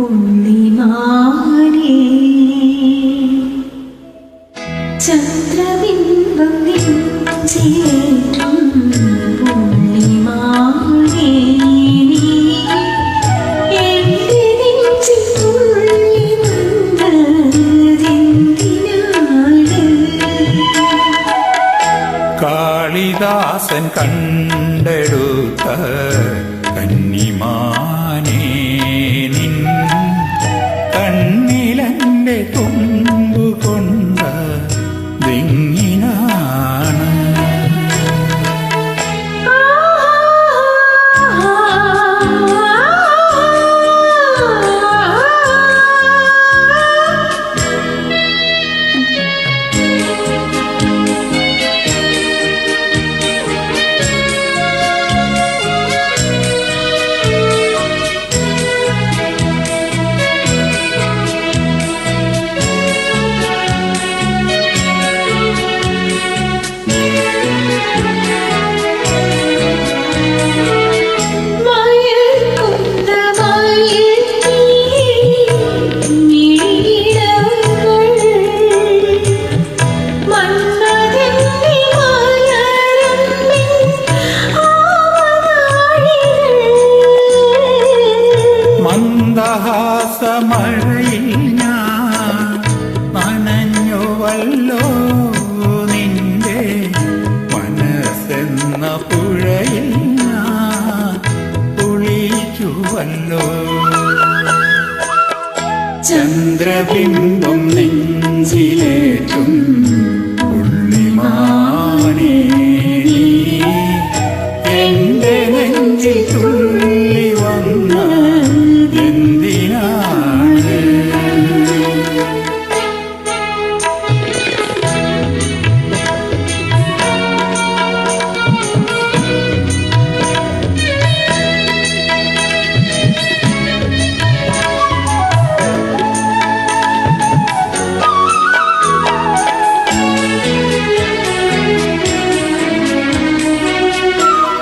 പുള്ളിമാനേ ചന്ദ്രബിംബം നെഞ്ചിലേറ്റും പുള്ളിമാനേ എന്റെ നെഞ്ചിൽ തുള്ളി വന്നതെന്തിനാണ്? കാളിദാസൻ കണ്ടെടുത്ത കന്നിമാനേ നിൻ കണ്ണിലെന്റെ തുമ്പുകൊണ്ട ദിങ്ങിനാണ്. മന്ദഹാസമഴയിൽ ഞാൻ നനഞ്ഞുവല്ലോ നിന്റെ മനസ്സെന്ന പുഴയിൽ ഞാൻ കുളിച്ചുവല്ലോ. ചന്ദ്രബിംബം നെഞ്ചിലേറ്റും പുള്ളിമാനേ എന്റെ നെഞ്ചിൽ തുള്ളി വന്ന എന്തിനാണ്?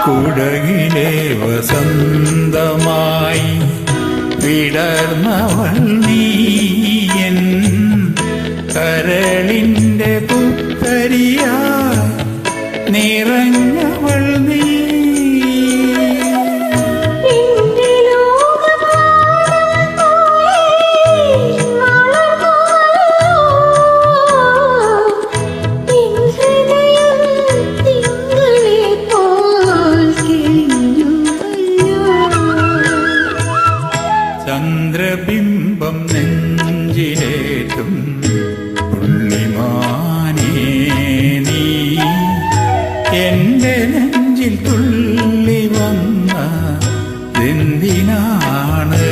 കുടകിലെ വസന്തമായി വിടർന്നവൾ നീയൻ കരളിന്റെ പുത്തരിയായി നിറഞ്ഞവൾ നീ. ചന്ദ്രബിംബം നെഞ്ചിലേറ്റും പുള്ളിമാനേ നീ എന്റെ നെഞ്ചിൽ തുള്ളി വന്ന എന്തിനാണ്?